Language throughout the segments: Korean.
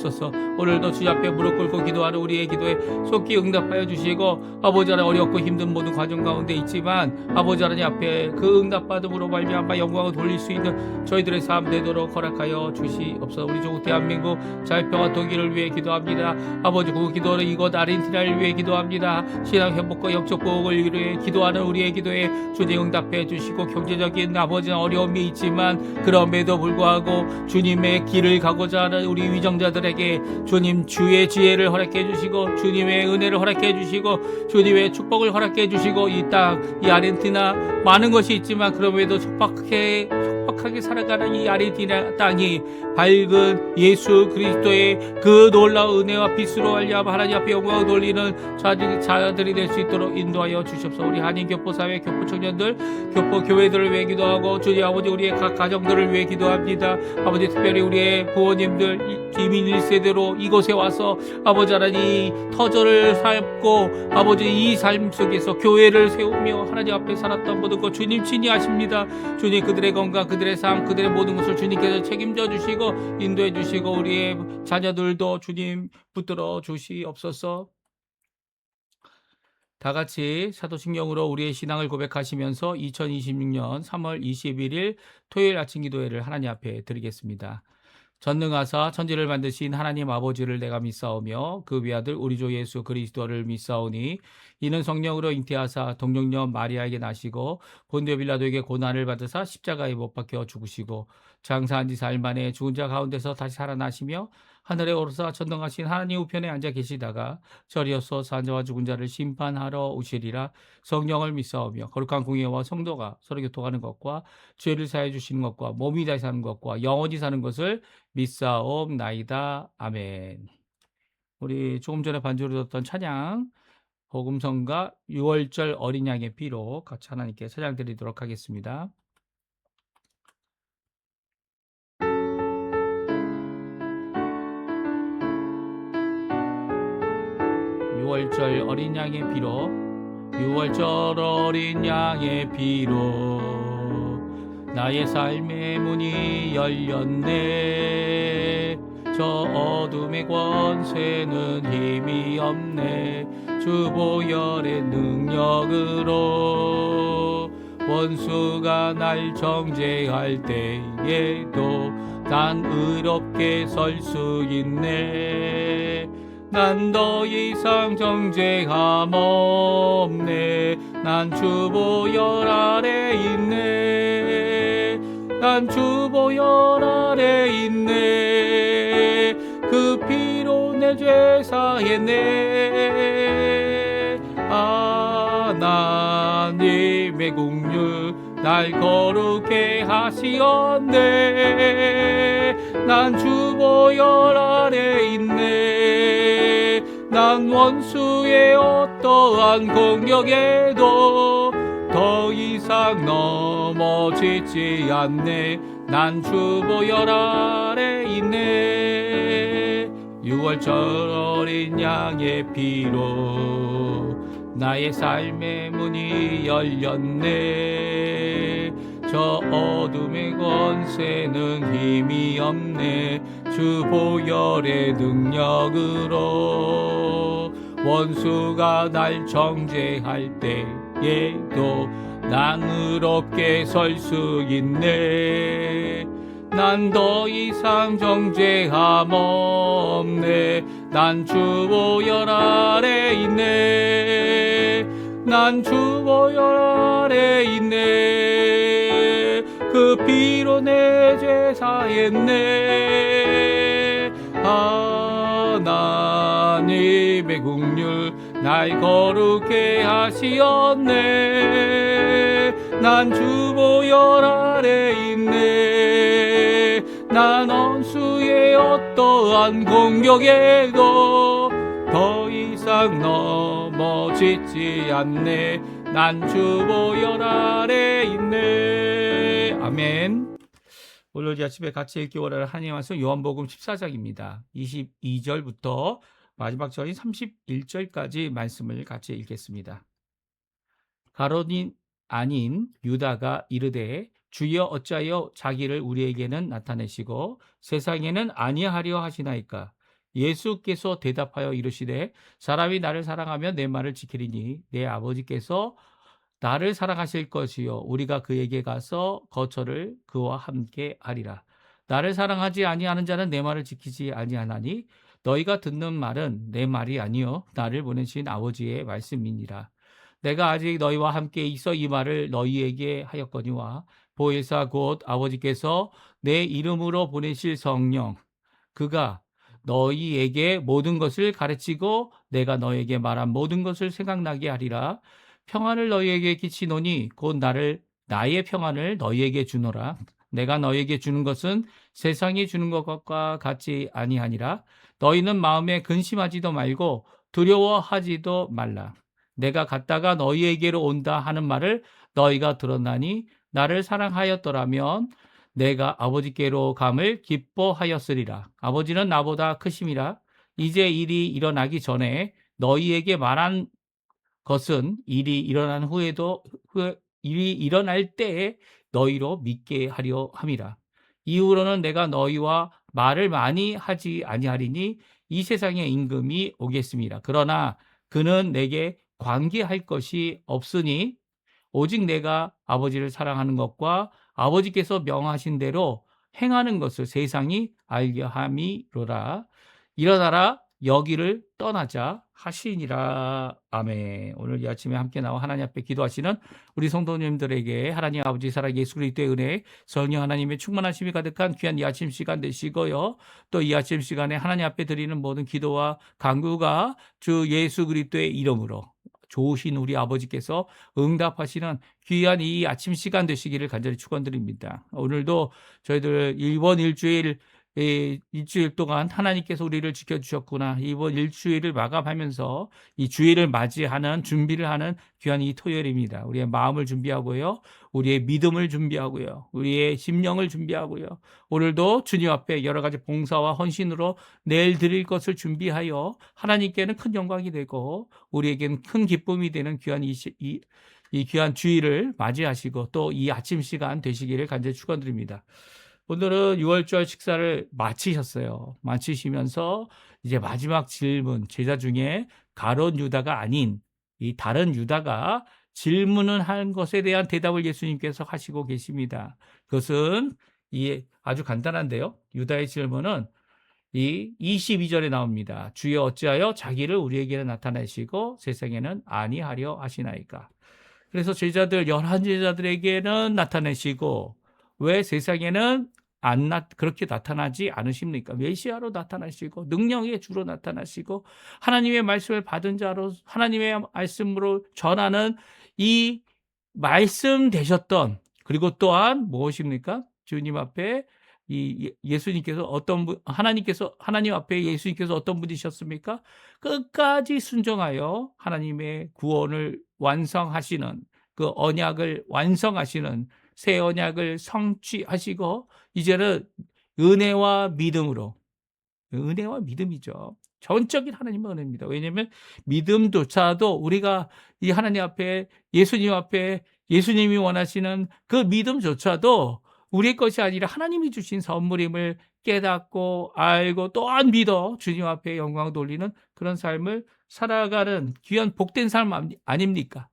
주시옵소서. 오늘도 주님 앞에 무릎 꿇고 기도하는 우리의 기도에 속히 응답하여 주시고, 아버지 하나님 어렵고 힘든 모든 과정 가운데 있지만 아버지 하나님 앞에 그 응답받음으로 말미암아 영광을 돌릴 수 있는 저희들의 삶 되도록 허락하여 주시옵소서. 우리 조국 대한민국 자유평화 통일을 위해 기도합니다. 아버지 그 기도는 이곳 아르헨티나를 위해 기도합니다. 신앙 회복과 영적 보복을 위해 기도하는 우리의 기도에 주님 응답해 주시고, 경제적인 아버지는 어려움이 있지만 그럼에도 불구하고 주님의 길을 가고자 하는 우리 위정자들에게 주님 주의 지혜를 허락해 주시고, 주님의 은혜를 허락해 주시고, 주님의 축복을 허락해 주시고, 이 땅, 이 아르헨티나 많은 것이 있지만 그럼에도 척박하게 살아가는 이 아르헨티나 땅이 밝은 예수 그리스도의 그 놀라운 은혜와 빛으로 말미암아 하나님 앞에 영광을 돌리는 자들이 될 수 있도록 인도하여 주시옵소서. 우리 한인 교포 사회, 교포 청년들, 교포 교회들을 위해 기도하고, 주님 아버지 우리의 각 가정들을 위해 기도합니다. 아버지 특별히 우리의 부모님들 이민 1세대로 이곳에 와서 아버지 하나님 터전을 삶고 아버지 이 삶 속에서 교회를 세우며 하나님 앞에 살았던 모든 것 주님 친히 아십니다. 주님 그들의 건강, 그들의 삶, 그들의 모든 것을 주님께서 책임져 주시고 인도해 주시고, 우리의 자녀들도 주님 붙들어 주시옵소서. 다 같이 사도신경으로 우리의 신앙을 고백하시면서 2026년 3월 21일 토요일 아침 기도회를 하나님 앞에 드리겠습니다. 전능하사 천지를 만드신 하나님 아버지를 내가 믿사오며 그 외아들 우리 주 예수 그리스도를 믿사오니, 이는 성령으로 잉태하사 동정녀 마리아에게 나시고 본디오 빌라도에게 고난을 받으사 십자가에 못 박혀 죽으시고 장사한 지 사흘 만에 죽은 자 가운데서 다시 살아나시며 하늘에 오르사 전능하신 하나님 우편에 앉아 계시다가 저리어서 산자와 죽은 자를 심판하러 오시리라. 성령을 믿사오며 거룩한 공예와 성도가 서로 교통하는 것과 죄를 사해 주시는 것과 몸이 다시 사는 것과 영원히 사는 것을 믿사옵나이다. 아멘. 우리 조금 전에 반주로 듣던 찬양 복음성가 6월절 어린 양의 피로 같이 하나님께 찬양 드리도록 하겠습니다. 6월절 어린 양의 피로, 6월절 어린 양의 피로 나의 삶의 문이 열렸네. 저 어둠의 권세는 힘이 없네. 주 보혈의 능력으로 원수가 날 정죄할 때에도 난 의롭게 설 수 있네. 난 더 이상 정죄함 없네. 난 주 보혈 아래 있네. 난 주 보혈 아래 있네. 그 피로 내 죄 사했네. 하나님의 긍휼 날 거룩해 하시었네. 난 주 보혈 아래 있네. 난 원수의 어떠한 공격에도 더 이상 넘어지지 않네. 난 주 보혈 아래 있네. 6월절 어린 양의 피로 나의 삶의 문이 열렸네. 저 어둠의 권세는 힘이 없네. 주 보혈의 능력으로 원수가 날 정죄할 때에도 난 의롭게 설 수 있네. 난 더 이상 정죄함 없네. 난 주 보혈 아래 있네. 난 주 보혈 아래 있네. 그 피로 내 죄 사했네. 하나님의 긍휼 날 거룩해 하시었네. 난 주 보혈 아래 있네. 난 원수의 어떠한 공격에도 더 이상 넘어지지 않네. 난 주 보혈 아래 있네. 아멘. 오늘 이 아침에 같이 읽기 원하는 하나님의 말씀 요한복음 14장입니다. 22절부터 마지막 절인 31절까지 말씀을 같이 읽겠습니다. 가룟이 아닌 유다가 이르되 주여 어찌하여 자기를 우리에게는 나타내시고 세상에는 아니하려 하시나이까. 예수께서 대답하여 이르시되 사람이 나를 사랑하면 내 말을 지키리니 내 아버지께서 나를 사랑하실 것이요 우리가 그에게 가서 거처를 그와 함께 하리라. 나를 사랑하지 아니하는 자는 내 말을 지키지 아니하나니 너희가 듣는 말은 내 말이 아니요 나를 보내신 아버지의 말씀이니라. 내가 아직 너희와 함께 있어 이 말을 너희에게 하였거니와 보혜사 곧 아버지께서 내 이름으로 보내실 성령 그가 너희에게 모든 것을 가르치고 내가 너에게 말한 모든 것을 생각나게 하리라. 평안을 너희에게 끼치노니 곧 나의 평안을 너희에게 주노라. 내가 너희에게 주는 것은 세상이 주는 것과 같지 아니하니라. 너희는 마음에 근심하지도 말고 두려워하지도 말라. 내가 갔다가 너희에게로 온다 하는 말을 너희가 들었나니 나를 사랑하였더라면 내가 아버지께로 감을 기뻐하였으리라. 아버지는 나보다 크심이라. 이제 일이 일어나기 전에 너희에게 말한 것은 일이 일어날 때에 너희로 믿게 하려 함이라. 이후로는 내가 너희와 말을 많이 하지 아니하리니 이 세상의 임금이 오겠습니다. 그러나 그는 내게 관계할 것이 없으니 오직 내가 아버지를 사랑하는 것과 아버지께서 명하신 대로 행하는 것을 세상이 알게 함이로라. 일어나라 여기를 떠나자 하시니라. 아멘. 오늘 이 아침에 함께 나와 하나님 앞에 기도하시는 우리 성도님들에게 하나님 아버지 살아 예수 그리스도의 은혜, 성령 하나님의 충만하심이 가득한 귀한 이 아침 시간 되시고요. 또 이 아침 시간에 하나님 앞에 드리는 모든 기도와 간구가 주 예수 그리스도의 이름으로 좋으신 우리 아버지께서 응답하시는 귀한 이 아침 시간 되시기를 간절히 축원드립니다. 오늘도 저희들 이번 일주일 동안 하나님께서 우리를 지켜주셨구나. 이번 일주일을 마감하면서 이 주일을 맞이하는 준비를 하는 귀한 이 토요일입니다. 우리의 마음을 준비하고요. 우리의 믿음을 준비하고요. 우리의 심령을 준비하고요. 오늘도 주님 앞에 여러 가지 봉사와 헌신으로 내일 드릴 것을 준비하여 하나님께는 큰 영광이 되고 우리에게는 큰 기쁨이 되는 귀한 이 귀한 주일을 맞이하시고 또 이 아침 시간 되시기를 간절히 축원드립니다. 오늘은 6월절 식사를 마치셨어요. 마치시면서 이제 마지막 질문, 제자 중에 가룟 유다가 아닌 이 다른 유다가 질문을 한 것에 대한 대답을 예수님께서 하시고 계십니다. 그것은 아주 간단한데요. 유다의 질문은 이 22절에 나옵니다. 주여 어찌하여 자기를 우리에게는 나타내시고 세상에는 아니하려 하시나이까. 그래서 제자들 11제자들에게는 나타내시고 왜 세상에는 그렇게 나타나지 않으십니까? 메시아로 나타나시고 능력의 주로 나타나시고 하나님의 말씀을 받은 자로 하나님의 말씀으로 전하는 이 말씀 되셨던 그리고 또한 무엇입니까? 주님 앞에 예수님께서 하나님 앞에 예수님께서 어떤 분이셨습니까? 끝까지 순종하여 하나님의 구원을 완성하시는 그 언약을 완성하시는 새 언약을 성취하시고 이제는 은혜와 믿음이죠. 전적인 하나님의 은혜입니다. 왜냐하면 믿음조차도 우리가 이 하나님 앞에 예수님 앞에 예수님이 원하시는 그 믿음조차도 우리의 것이 아니라 하나님이 주신 선물임을 깨닫고 알고 또한 믿어 주님 앞에 영광 돌리는 그런 삶을 살아가는 귀한 복된 삶 아닙니까?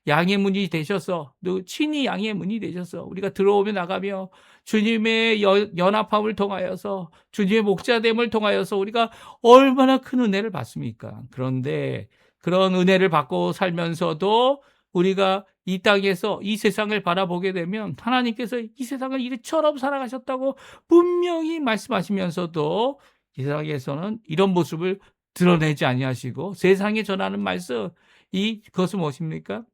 양의 문이 되셔서 친히 양의 문이 되셔서 우리가 들어오며 나가며 주님의 연합함을 통하여서 주님의 목자됨을 통하여서 우리가 얼마나 큰 은혜를 받습니까? 그런데 그런 은혜를 받고 살면서도 우리가 이 땅에서 이 세상을 바라보게 되면 하나님께서 이 세상을 이처럼 살아가셨다고 분명히 말씀하시면서도 이 세상에서는 이런 모습을 드러내지 아니하시고 세상에 전하는 말씀 그것은 무엇입니까?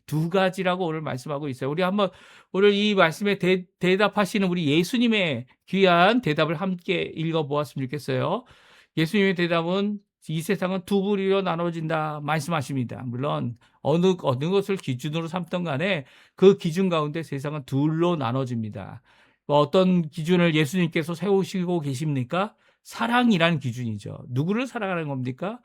두 가지라고 오늘 말씀하고 있어요. 우리 한번 오늘 이 말씀에 대답하시는 우리 예수님의 귀한 대답을 함께 읽어보았으면 좋겠어요. 예수님의 대답은 이 세상은 두 부류로 나눠진다 말씀하십니다. 물론 어느 것을 기준으로 삼던 간에 그 기준 가운데 세상은 둘로 나눠집니다. 어떤 기준을 예수님께서 세우시고 계십니까? 사랑이란 기준이죠. 누구를 사랑하는 겁니까?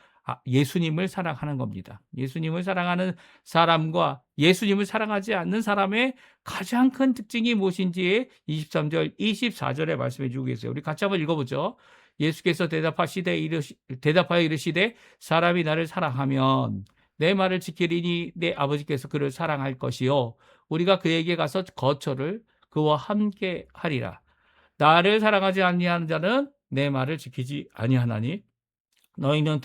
예수님을 사랑하는 겁니다. 예수님을 사랑하는 사람과 예수님을 사랑하지 않는 사람의 가장 큰 특징이 무엇인지 23절, 24절에 말씀해 주고 계세요. 우리 같이 한번 읽어보죠. 예수께서 대답하여 이르시되 사람이 나를 사랑하면 내 말을 지키리니 내 아버지께서 그를 사랑할 것이요 우리가 그에게 가서 거처를 그와 함께 하리라. 나를 사랑하지 아니하는 자는 내 말을 지키지 아니하나니 너희가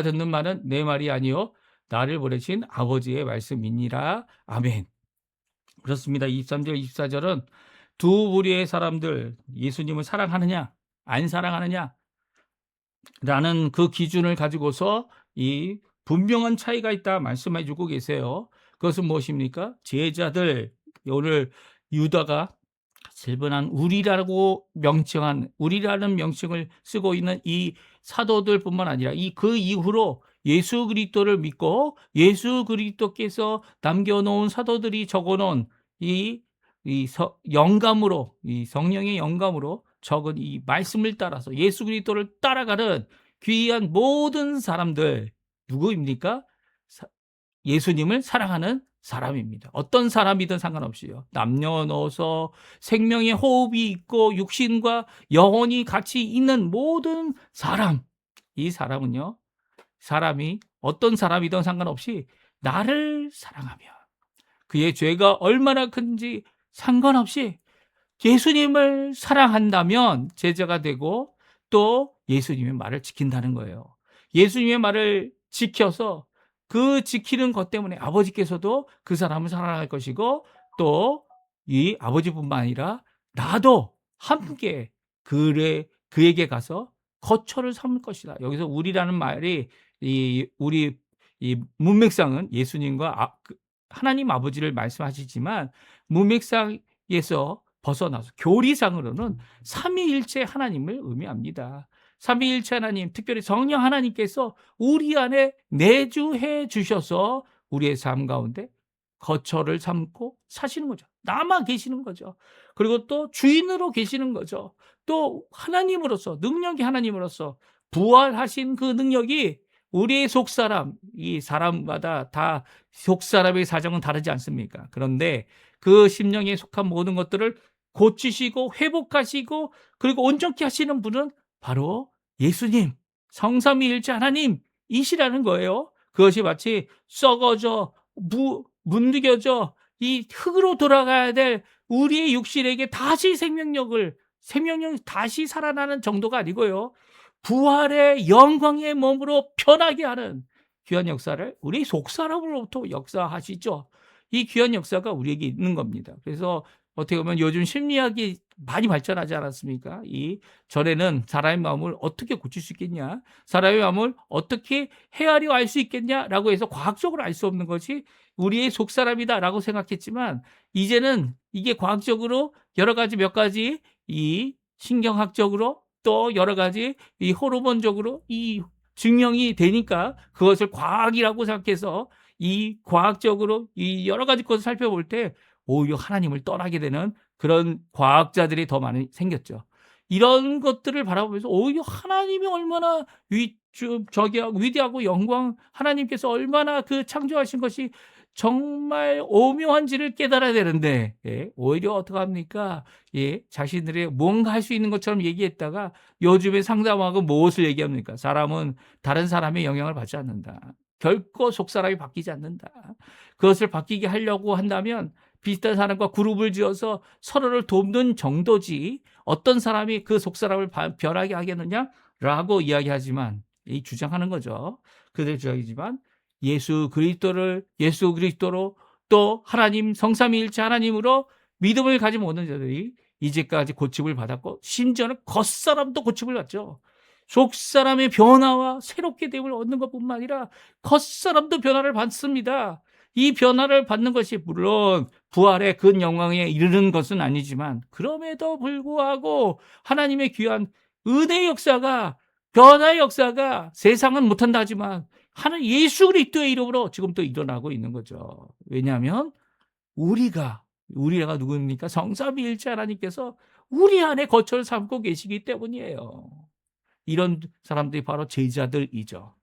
듣는 말은 내 말이 아니요 나를 보내신 아버지의 말씀이니라. 아멘. 그렇습니다. 23절, 24절은 두 부류의 사람들, 예수님을 사랑하느냐, 안 사랑하느냐, 라는 그 기준을 가지고서 이 분명한 차이가 있다 말씀해 주고 계세요. 그것은 무엇입니까? 제자들, 오늘 유다가 질문한 우리라는 명칭을 쓰고 있는 이 사도들뿐만 아니라 그 이후로 예수 그리스도를 믿고 예수 그리스도께서 남겨놓은 사도들이 적어놓은 이 성령의 영감으로 적은 이 말씀을 따라서 예수 그리스도를 따라가는 귀한 모든 사람들 누구입니까? 예수님을 사랑하는 사람입니다. 어떤 사람이든 상관없이요. 남녀노소 생명의 호흡이 있고 육신과 영혼이 같이 있는 모든 사람. 이 사람은요. 사람이 어떤 사람이든 상관없이 나를 사랑하며 그의 죄가 얼마나 큰지 상관없이 예수님을 사랑한다면 제자가 되고 또 예수님의 말을 지킨다는 거예요. 예수님의 말을 지켜서 그 지키는 것 때문에 아버지께서도 그 사람을 사랑할 것이고 또 이 아버지뿐만 아니라 나도 함께 그에게 가서 거처를 삼을 것이다. 여기서 우리라는 말이 우리 문맥상은 예수님과 하나님 아버지를 말씀하시지만 문맥상에서 벗어나서 교리상으로는 삼위일체 하나님을 의미합니다. 삼위일체 하나님, 특별히 성령 하나님께서 우리 안에 내주해 주셔서 우리의 삶 가운데 거처를 삼고 사시는 거죠. 남아 계시는 거죠. 그리고 또 주인으로 계시는 거죠. 또 하나님으로서, 능력이 하나님으로서 부활하신 그 능력이 우리의 속사람, 이 사람마다 다 속사람의 사정은 다르지 않습니까? 그런데 그 심령에 속한 모든 것들을 고치시고 회복하시고 그리고 온전케 하시는 분은 바로 예수님, 성삼위일체 하나님이시라는 거예요. 그것이 마치 썩어져 문드겨져 이 흙으로 돌아가야 될 우리의 육신에게 다시 생명력이 다시 살아나는 정도가 아니고요. 부활의 영광의 몸으로 변하게 하는 귀한 역사를 우리 속사람으로부터 역사하시죠. 이 귀한 역사가 우리에게 있는 겁니다. 그래서 어떻게 보면 요즘 심리학이 많이 발전하지 않았습니까? 전에는 사람의 마음을 어떻게 고칠 수 있겠냐? 사람의 마음을 어떻게 헤아려 알 수 있겠냐라고 해서 과학적으로 알 수 없는 것이 우리의 속사람이다라고 생각했지만 이제는 이게 과학적으로 몇 가지 이 신경학적으로 또 여러 가지 이 호르몬적으로 이 증명이 되니까 그것을 과학이라고 생각해서 이 과학적으로 이 여러 가지 것을 살펴볼 때 오히려 하나님을 떠나게 되는 그런 과학자들이 더 많이 생겼죠. 이런 것들을 바라보면서 오히려 하나님이 얼마나 위대하고 영광, 하나님께서 얼마나 그 창조하신 것이 정말 오묘한지를 깨달아야 되는데 오히려 어떻게 합니까? 자신들이 뭔가 할 수 있는 것처럼 얘기했다가 요즘에 상담하고 무엇을 얘기합니까? 사람은 다른 사람의 영향을 받지 않는다. 결코 속사람이 바뀌지 않는다. 그것을 바뀌게 하려고 한다면 비슷한 사람과 그룹을 지어서 서로를 돕는 정도지 어떤 사람이 그 속사람을 변하게 하겠느냐라고 이야기하지만 주장하는 거죠. 그들 주장이지만 예수 그리스도로 또 하나님 성삼위일체 하나님으로 믿음을 가진 모든 자들이 이제까지 고침을 받았고 심지어는 겉사람도 고침을 받죠. 속사람의 변화와 새롭게 됨을 얻는 것뿐만 아니라 겉사람도 변화를 받습니다. 이 변화를 받는 것이 물론 부활의 그 영광에 이르는 것은 아니지만 그럼에도 불구하고 하나님의 귀한 은혜의 역사가 변화의 역사가 세상은 못한다 하지만 하나님 예수 그리스도의 이름으로 지금 또 일어나고 있는 거죠. 왜냐하면 우리가 누구입니까? 성삼위일체 하나님께서 우리 안에 거처를 삼고 계시기 때문이에요. 이런 사람들이 바로 제자들이죠.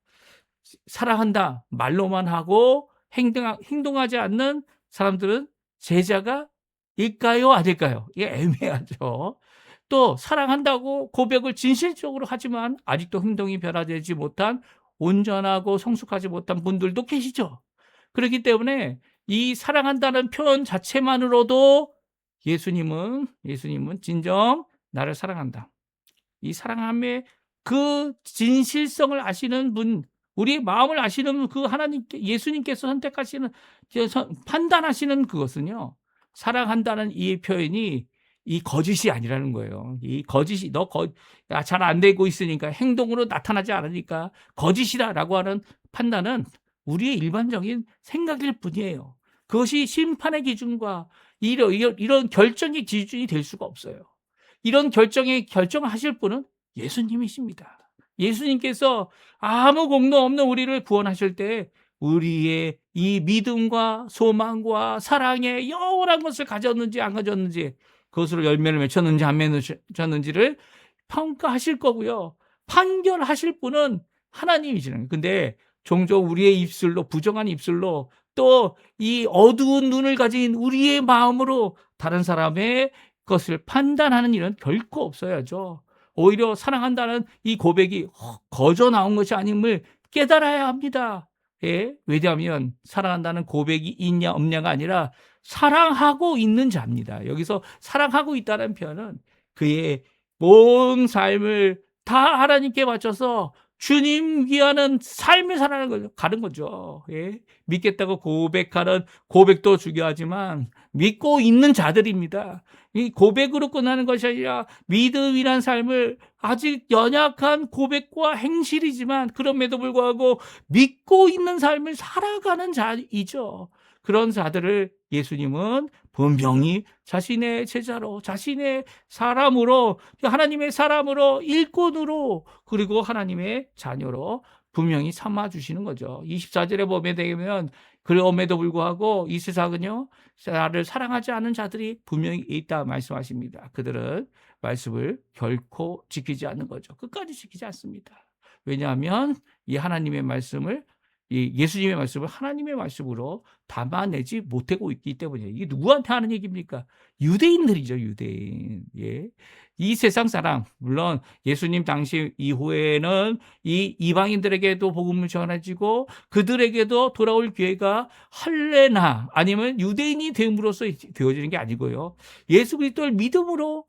사랑한다 말로만 하고 행동하지 않는 사람들은 제자가 일까요? 아닐까요? 이게 애매하죠. 또 사랑한다고 고백을 진실적으로 하지만 아직도 행동이 변화되지 못한 온전하고 성숙하지 못한 분들도 계시죠. 그렇기 때문에 이 사랑한다는 표현 자체만으로도 예수님은 진정 나를 사랑한다. 이 사랑함의 그 진실성을 아시는 분, 우리의 마음을 아시는 그 하나님께, 예수님께서 선택하시는, 판단하시는 그것은요, 사랑한다는 이 표현이 이 거짓이 아니라는 거예요. 이 거짓이, 잘 안 되고 있으니까, 행동으로 나타나지 않으니까 거짓이다라고 하는 판단은 우리의 일반적인 생각일 뿐이에요. 그것이 심판의 기준과 이런 결정의 기준이 될 수가 없어요. 이런 결정을 하실 분은 예수님이십니다. 예수님께서 아무 공로 없는 우리를 구원하실 때 우리의 이 믿음과 소망과 사랑의 영원한 것을 가졌는지 안 가졌는지, 그것으로 열매를 맺혔는지 안 맺혔는지를 평가하실 거고요. 판결하실 분은 하나님이시는 거예요. 근데 종종 우리의 입술로, 부정한 입술로, 또 이 어두운 눈을 가진 우리의 마음으로 다른 사람의 것을 판단하는 일은 결코 없어야죠. 오히려 사랑한다는 이 고백이 거저 나온 것이 아님을 깨달아야 합니다. 예? 왜냐하면 사랑한다는 고백이 있냐 없냐가 아니라 사랑하고 있는 자입니다. 여기서 사랑하고 있다는 표현은 그의 온 삶을 다 하나님께 바쳐서 주님 위하는 삶을 살아가는 거죠. 가는 거죠. 예? 믿겠다고 고백하는 고백도 중요하지만 믿고 있는 자들입니다. 이 고백으로 끝나는 것이 아니라 믿음이란 삶을 아직 연약한 고백과 행실이지만 그럼에도 불구하고 믿고 있는 삶을 살아가는 자이죠. 그런 자들을 예수님은 분명히 자신의 제자로, 자신의 사람으로, 하나님의 사람으로, 일꾼으로, 그리고 하나님의 자녀로 분명히 삼아주시는 거죠. 24절에 보게 되면 그럼에도 불구하고 이 세상은요, 나를 사랑하지 않은 자들이 분명히 있다 말씀하십니다. 그들은 말씀을 결코 지키지 않는 거죠. 끝까지 지키지 않습니다. 왜냐하면 이 하나님의 말씀을, 이 예수님의 말씀을 하나님의 말씀으로 담아내지 못하고 있기 때문이에요. 이게 누구한테 하는 얘기입니까? 유대인들이죠, 유대인. 예. 이 세상 사람, 물론 예수님 당시 이후에는 이 이방인들에게도 복음을 전해지고 그들에게도 돌아올 기회가 할례나 아니면 유대인이 됨으로써 되어지는 게 아니고요. 예수 그리스도를 믿음만으로,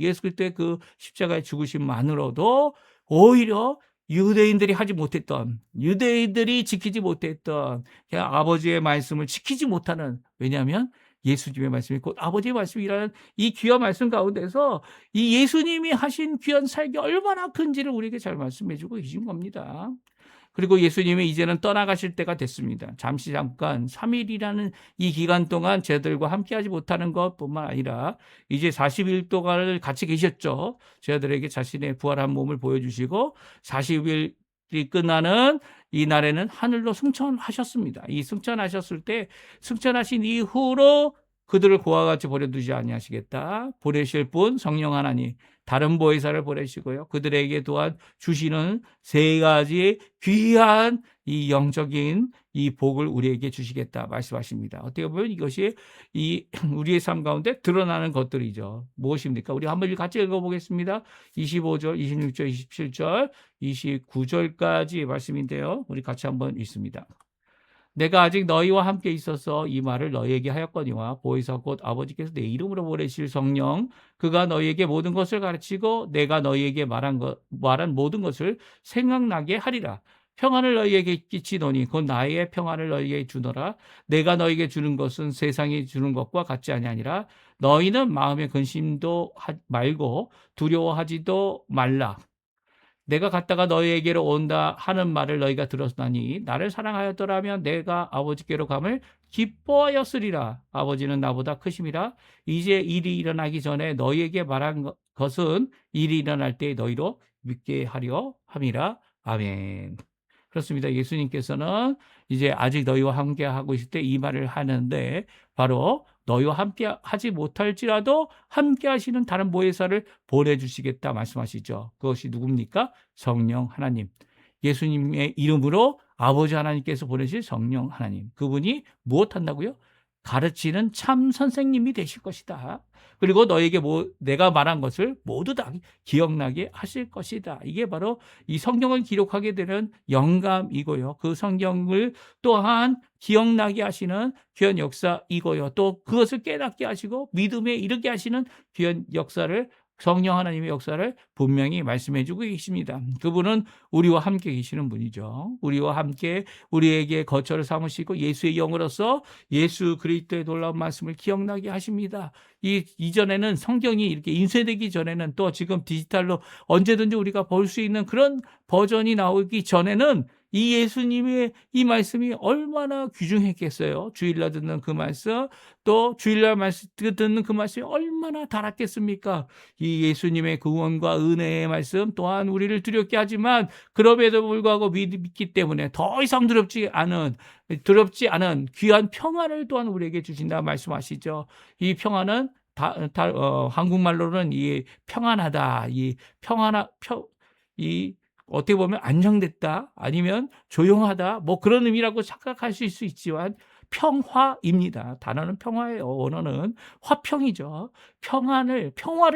예수 그리스도의 그 십자가의 죽으심만으로도 오히려 유대인들이 하지 못했던, 유대인들이 지키지 못했던 아버지의 말씀을 지키지 못하는, 왜냐하면 예수님의 말씀이 곧 아버지의 말씀이라는 이 귀한 말씀 가운데서 이 예수님이 하신 귀한 살기 얼마나 큰지를 우리에게 잘 말씀해 주고 계신 겁니다. 그리고 예수님이 이제는 떠나가실 때가 됐습니다. 잠깐 3일이라는 이 기간 동안 저희들과 함께하지 못하는 것뿐만 아니라 이제 40일 동안을 같이 계셨죠. 저희들에게 자신의 부활한 몸을 보여주시고 40일이 끝나는 이 날에는 하늘로 승천하셨습니다. 이 승천하셨을 때, 승천하신 이후로 그들을 고와 같이 버려두지 아니하시겠다. 보내실 분 성령 하나님, 다른 보혜사를 보내시고요. 그들에게 또한 주시는 세 가지 귀한 이 영적인 이 복을 우리에게 주시겠다 말씀하십니다. 어떻게 보면 이것이 이 우리의 삶 가운데 드러나는 것들이죠. 무엇입니까? 우리 한번 같이 읽어보겠습니다. 25절, 26절, 27절, 29절까지 말씀인데요. 우리 같이 한번 읽습니다. 내가 아직 너희와 함께 있어서 이 말을 너희에게 하였거니와 보혜사 곧 아버지께서 내 이름으로 보내실 성령 그가 너희에게 모든 것을 가르치고 내가 너희에게 말한 모든 것을 생각나게 하리라. 평안을 너희에게 끼치노니 곧 나의 평안을 너희에게 주노라. 내가 너희에게 주는 것은 세상이 주는 것과 같지 아니하니라. 너희는 마음의 근심도 말고 두려워하지도 말라. 내가 갔다가 너희에게로 온다 하는 말을 너희가 들었나니 나를 사랑하였더라면 내가 아버지께로 감을 기뻐하였으리라. 아버지는 나보다 크심이라. 이제 일이 일어나기 전에 너희에게 말한 것은 일이 일어날 때 너희로 믿게 하려 함이라. 아멘. 그렇습니다. 예수님께서는 이제 아직 너희와 함께 하고 있을 때 이 말을 하는데 바로 너희와 함께 하지 못할지라도 함께 하시는 다른 보혜사를 보내주시겠다 말씀하시죠. 그것이 누굽니까? 성령 하나님. 예수님의 이름으로 아버지 하나님께서 보내실 성령 하나님. 그분이 무엇 한다고요? 가르치는 참 선생님이 되실 것이다. 그리고 너에게 내가 말한 것을 모두 다 기억나게 하실 것이다. 이게 바로 이 성경을 기록하게 되는 영감이고요. 그 성경을 또한 기억나게 하시는 귀한 역사이고요. 또 그것을 깨닫게 하시고 믿음에 이르게 하시는 귀한 역사를, 성령 하나님의 역사를 분명히 말씀해 주고 계십니다. 그분은 우리와 함께 계시는 분이죠. 우리와 함께 우리에게 거처를 삼으시고 예수의 영으로서 예수 그리스도의 놀라운 말씀을 기억나게 하십니다. 이전에는 성경이 이렇게 인쇄되기 전에는, 또 지금 디지털로 언제든지 우리가 볼 수 있는 그런 버전이 나오기 전에는 이 예수님의 이 말씀이 얼마나 귀중했겠어요. 주일날 듣는 그 말씀, 또 주일날 말씀 듣는 그 말씀이 얼마나 달았겠습니까? 이 예수님의 구원과 은혜의 말씀 또한 우리를 두렵게 하지만, 그럼에도 불구하고 믿기 때문에 더 이상 두렵지 않은 귀한 평안을 또한 우리에게 주신다 말씀하시죠. 이 평안은 한국말로는 이 평안하다, 이 어떻게 보면 안정됐다, 아니면 조용하다, 뭐 그런 의미라고 착각하실 수 있지만 평화입니다. 단어는 평화예요. 언어는 화평이죠. 평화를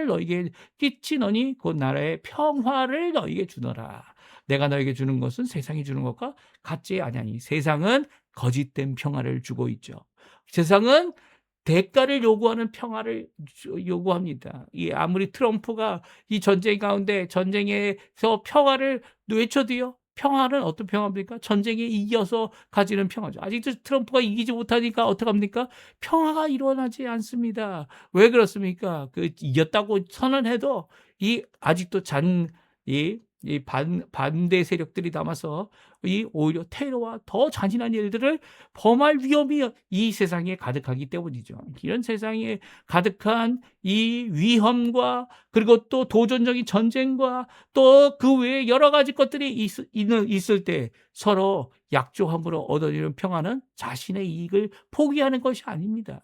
너에게 끼치노니 곧 나라의 평화를 너에게 주노라. 내가 너에게 주는 것은 세상이 주는 것과 같지 아니하니. 세상은 거짓된 평화를 주고 있죠. 세상은 대가를 요구하는 평화를 요구합니다. 아무리 트럼프가 이 전쟁 가운데, 전쟁에서 평화를 외쳐도요, 평화는 어떤 평화입니까? 전쟁에 이겨서 가지는 평화죠. 아직도 트럼프가 이기지 못하니까 어떡합니까? 평화가 일어나지 않습니다. 왜 그렇습니까? 이겼다고 선언해도 아직도 반대 세력들이 남아서 오히려 테러와 더 잔인한 일들을 범할 위험이 이 세상에 가득하기 때문이죠. 이런 세상에 가득한 이 위험과, 그리고 또 도전적인 전쟁과 또 그 외에 여러 가지 것들이 있을 때 서로 약조함으로 얻어지는 평화는 자신의 이익을 포기하는 것이 아닙니다.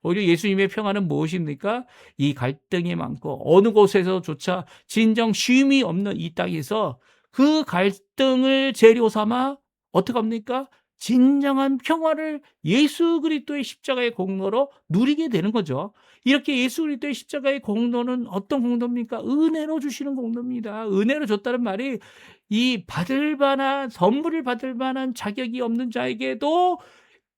오히려 예수님의 평화는 무엇입니까? 이 갈등이 많고 어느 곳에서조차 진정 쉼이 없는 이 땅에서 그 갈등을 재료 삼아 어떻게 합니까? 진정한 평화를 예수 그리스도의 십자가의 공로로 누리게 되는 거죠. 이렇게 예수 그리스도의 십자가의 공로는 어떤 공로입니까? 은혜로 주시는 공로입니다. 은혜로 줬다는 말이 이 선물을 받을 만한 자격이 없는 자에게도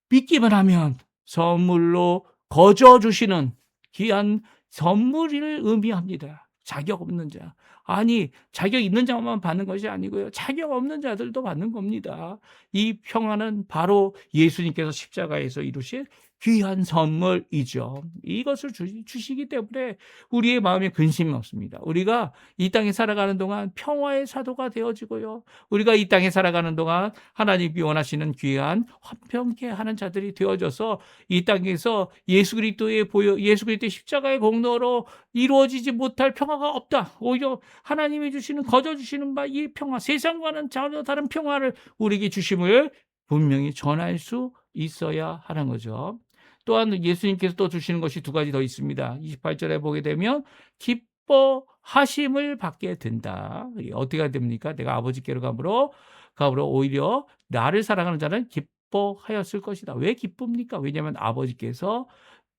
믿기만 하면 선물로 거저 주시는 귀한 선물을 의미합니다. 자격 없는 자. 아니, 자격 있는 자만 받는 것이 아니고요, 자격 없는 자들도 받는 겁니다. 이 평화는 바로 예수님께서 십자가에서 이루신 귀한 선물이죠. 이것을 주시기 때문에 우리의 마음에 근심이 없습니다. 우리가 이 땅에 살아가는 동안 평화의 사도가 되어지고요, 우리가 이 땅에 살아가는 동안 하나님이 원하시는 귀한 화평케 하는 자들이 되어져서 이 땅에서 예수 그리스도의 십자가의 공로로 이루어지지 못할 평화가 없다. 오히려 하나님이 주시는, 거저 주시는 바 이 평화, 세상과는 전혀 다른 평화를 우리에게 주심을 분명히 전할 수 있어야 하는 거죠. 또한 예수님께서 또 주시는 것이 두 가지 더 있습니다. 28절에 보게 되면 기뻐하심을 받게 된다. 어떻게 됩니까? 내가 아버지께로 가므로 오히려 나를 사랑하는 자는 기뻐하였을 것이다. 왜 기쁩니까? 왜냐하면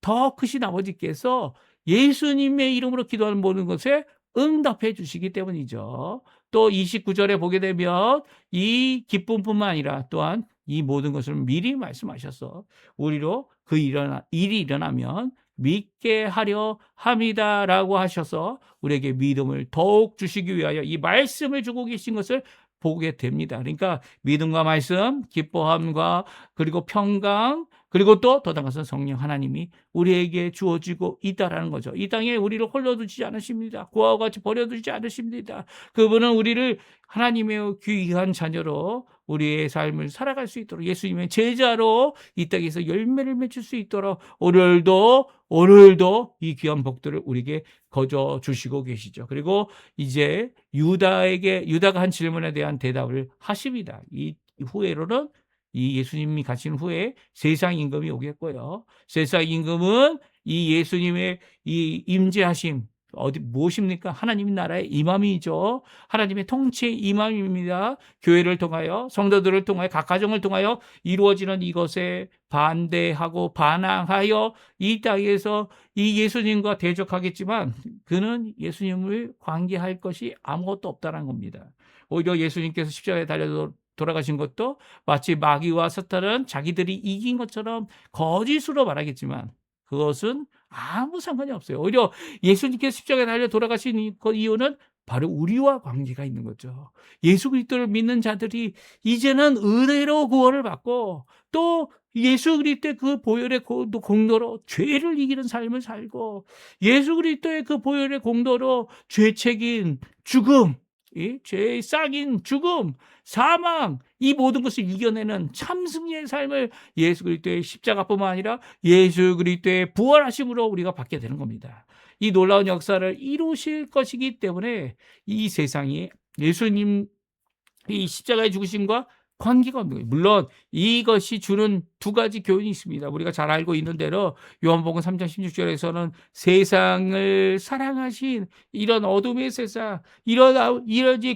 더 크신 아버지께서 예수님의 이름으로 기도하는 모든 것에 응답해 주시기 때문이죠. 또 29절에 보게 되면 이 기쁨뿐만 아니라 또한 이 모든 것을 미리 말씀하셔서 우리로 그 일이 일어나면 믿게 하려 함이다라고 하셔서 우리에게 믿음을 더욱 주시기 위하여 이 말씀을 주고 계신 것을 보게 됩니다. 그러니까 믿음과 말씀, 기뻐함과 그리고 평강, 그리고 또 더 나아가서 성령 하나님이 우리에게 주어지고 있다라는 거죠. 이 땅에 우리를 홀로 두지 않으십니다. 고아와 같이 버려두지 않으십니다. 그분은 우리를 하나님의 귀한 자녀로 우리의 삶을 살아갈 수 있도록, 예수님의 제자로 이 땅에서 열매를 맺을 수 있도록 오늘도 이 귀한 복들을 우리에게 거저 주시고 계시죠. 그리고 이제 유다가 한 질문에 대한 대답을 하십니다. 이 후에로는, 이 예수님이 가신 후에 세상 임금이 오겠고요, 세상 임금은 이 예수님의 이 임재하심, 어디 무엇입니까? 하나님 나라의 임함이죠. 하나님의 통치의 임함입니다. 교회를 통하여 성도들을 통하여 각 가정을 통하여 이루어지는 이것에 반대하고 반항하여 이 땅에서 이 예수님과 대적하겠지만 그는 예수님을 관계할 것이 아무것도 없다는 겁니다. 오히려 예수님께서 십자가에 달려 돌아가신 것도 마치 마귀와 사탄은 자기들이 이긴 것처럼 거짓으로 말하겠지만 그것은 아무 상관이 없어요. 오히려 예수님께서 십자가에 달려 돌아가신 이유는 바로 우리와 관계가 있는 거죠. 예수 그리스도를 믿는 자들이 이제는 은혜로 구원을 받고 또 예수 그리스도의 그 보혈의 공로로 죄를 이기는 삶을 살고 예수 그리스도의 그 보혈의 공로로 죄책인 죽음, 이 죄의 싹인 죽음, 사망, 이 모든 것을 이겨내는 참승리의 삶을 예수 그리스도의 십자가뿐만 아니라 예수 그리스도의 부활하심으로 우리가 받게 되는 겁니다. 이 놀라운 역사를 이루실 것이기 때문에 이 세상이 예수님 이 십자가의 죽으심과 관계가 없는 거예요. 물론 이것이 주는 두 가지 교훈이 있습니다. 우리가 잘 알고 있는 대로 요한복음 3장 16절에서는 세상을 사랑하신 이런 어둠의 세상, 이런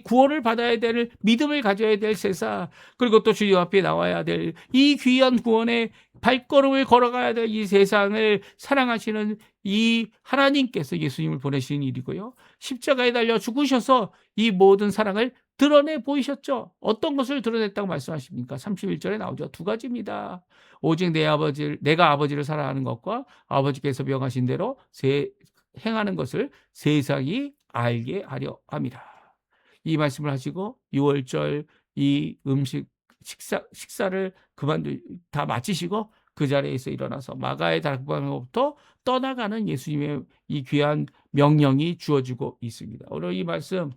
구원을 받아야 될 믿음을 가져야 될 세상, 그리고 또 주님 앞에 나와야 될 이 귀한 구원의 발걸음을 걸어가야 될 이 세상을 사랑하시는 이 하나님께서 예수님을 보내신 일이고요. 십자가에 달려 죽으셔서 이 모든 사랑을 드러내 보이셨죠. 어떤 것을 드러냈다고 말씀하십니까? 31절에 나오죠. 두 가지입니다. 오직 내가 아버지를 사랑하는 것과 아버지께서 명하신 대로 행하는 것을 세상이 알게 하려 함이라. 이 말씀을 하시고 6월절 이 식사를 다 마치시고 그 자리에서 일어나서 마가의 다락방으로부터 떠나가는 예수님의 이 귀한 명령이 주어지고 있습니다. 오늘 이 말씀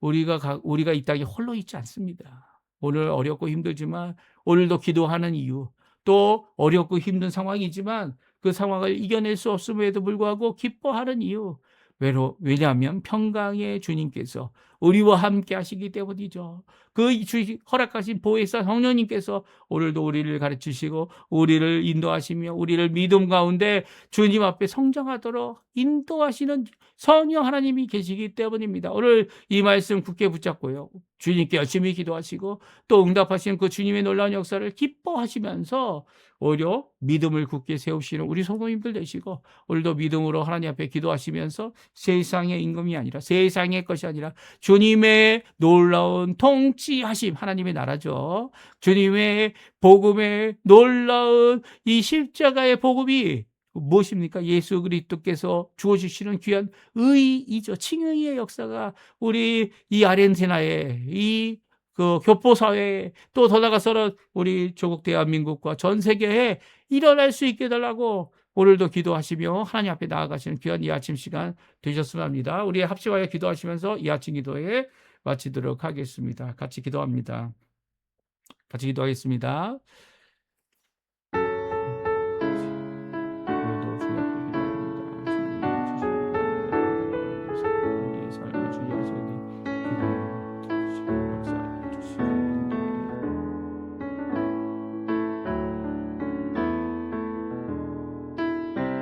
우리가 이 땅에 홀로 있지 않습니다. 오늘 어렵고 힘들지만 오늘도 기도하는 이유, 또 어렵고 힘든 상황이지만 그 상황을 이겨낼 수 없음에도 불구하고 기뻐하는 이유, 왜냐하면 평강의 주님께서 우리와 함께 하시기 때문이죠. 그 허락하신 보혜사 성령님께서 오늘도 우리를 가르치시고 우리를 인도하시며 우리를 믿음 가운데 주님 앞에 성장하도록 인도하시는 성령 하나님이 계시기 때문입니다. 오늘 이 말씀 굳게 붙잡고요. 주님께 열심히 기도하시고 또 응답하시는 그 주님의 놀라운 역사를 기뻐하시면서 오히려 믿음을 굳게 세우시는 우리 성도님들 되시고 오늘도 믿음으로 하나님 앞에 기도하시면서 세상의 임금이 아니라 세상의 것이 아니라 주님의 놀라운 통치하심, 하나님의 나라죠. 주님의 복음의 놀라운 이 십자가의 복음이 무엇입니까? 예수 그리스도께서 주어주시는 귀한 의이죠. 칭의의 역사가 우리 이 아르헨티나에 그 교포사회에 또 더 나아가서는 우리 조국 대한민국과 전 세계에 일어날 수 있게 해달라고 오늘도 기도하시며 하나님 앞에 나아가시는 귀한 이 아침 시간 되셨으면 합니다. 우리 합심하여 기도하시면서 이 아침 기도에 마치도록 하겠습니다. 같이 기도합니다. 같이 기도하겠습니다.